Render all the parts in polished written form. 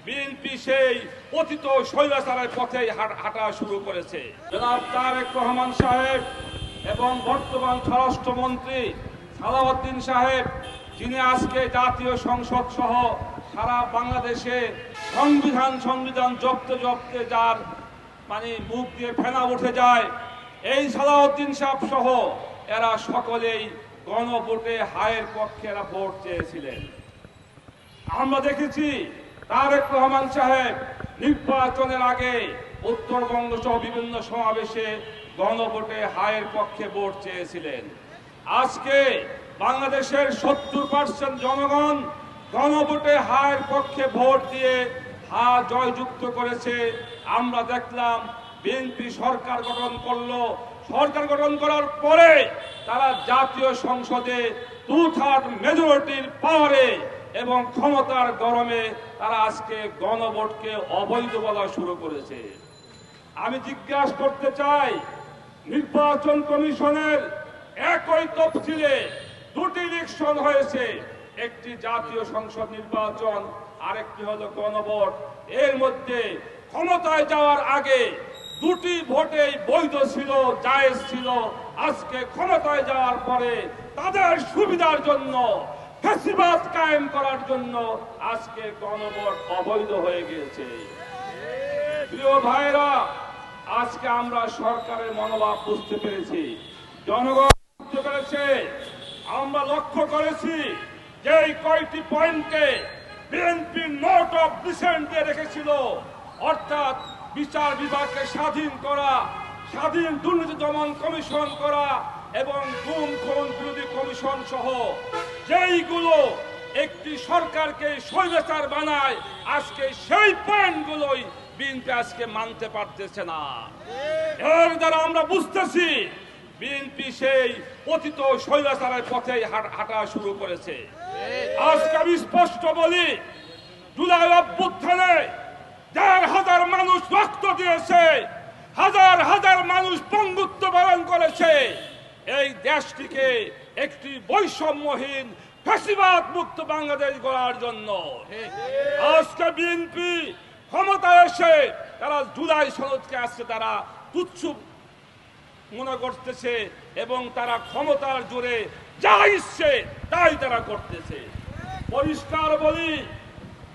BNP সেই পতিত স্বৈরাচারের পথেই হাঁটা শুরু করেছে। জনাব তারেক রহমান সাহেব এবং বর্তমান স্বরাষ্ট্রমন্ত্রী সালাউদ্দিন সাহেব, যিনি আজকে জাতীয় সংসদ সহ সারা বাংলাদেশে সংবিধান জপতে যার মুখ দিয়ে ফেনা উঠে যায়, এই সালাউদ্দিন সাহেব সহ এরা সকলেই গণভোটে হায়ের পক্ষে এরা ভোট চেয়েছিলেন। আমরা দেখেছি তারেক রহমান সাহেব নির্বাচনের আগে উত্তরবঙ্গ সহ বিভিন্ন সমাবেশে গণভোটে হায়ের পক্ষে ভোট চেয়েছিলেন। আজকে বাংলাদেশের 70% জনগণ গণভোটে হায়ের পক্ষে ভোট দিয়ে হা জয়যুক্ত করেছে। আমরা দেখলাম বিএনপি সরকার গঠন করলো। সরকার গঠন করার পরে তারা জাতীয় সংসদে 2/3 মেজরিটির পাওয়ারে এবং ক্ষমতার গরমে তারা আজকে গণভোটকে অবৈধ বলা শুরু করেছে। আমি জিজ্ঞাসা করতে চাই, নির্বাচন কমিশনের একই তফসিলে 2টি ইলেকশন হয়েছে, একটি জাতীয় সংসদ নির্বাচন, আরেকটি হলো গণভোট। এর মধ্যে ক্ষমতায় যাওয়ার আগে 2টি ভোটেই বৈধ ছিল, জায়েজ ছিল। আজকে ক্ষমতায় যাওয়ার পরে তাদের সুবিধার জন্য, ফ্যাসিবাদ কায়েম করার জন্য আজকে গণভোট অবৈধ হয়ে গিয়েছে। প্রিয় ভাইরা, আজকে আমরা সরকারের মনোভাব বুঝতে পেরেছি, জনগণ বুঝতে পেরেছে। আমরা লক্ষ্য করেছি যে এই কয়টি পয়েন্টকে বিএনপি নোট অফ ডিসেন্ট দিয়ে রেখেছিল, অর্থাৎ বিচার বিভাগকে স্বাধীন করা, স্বাধীন দুর্নীতি দমন কমিশন করা এবং গুম খুন বিরোধী কমিশন সহ যেইগুলো একটি সরকারকে স্বৈরাচার বানায়, আজকে সেই পয়েন্টগুলোই বিএনপি আজকে মানতে পারতেছে না। এর দ্বারা আমরা বুঝতেছি বিএনপি সেই পতিত স্বৈরাচারের পথেই হাঁটা শুরু করেছে। আজকে আমি স্পষ্ট বলি, জুলাই অভ্যুত্থানে 1,500 মানুষ রক্ত দিয়েছে, হাজার মানুষ পঙ্গুত্ব বরণ করেছে এই দেশটিকে একটি বৈষম্যহীন ফ্যাসিবাদ মুক্ত বাংলাদেশ গড়ার জন্য। আজকে বিএনপি ক্ষমতায় এসে তারা জুলাই সনদকে আজকে তারা তুচ্ছ মনে করতেছে এবং তারা ক্ষমতার জোরে যা ইচ্ছে তাই তারা করতেছে। পরিষ্কার বলি,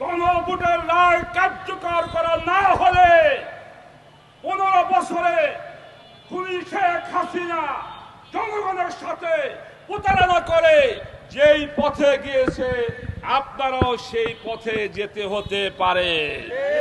গণভোটের রায় কার্যকর করা না হলে 15 বছরে খুনি শেখ হাসিনা জনগণের সাথে প্রতারণা করে যেই পথে গিয়েছে, আপনারাও সেই পথে যেতে হতে পারে।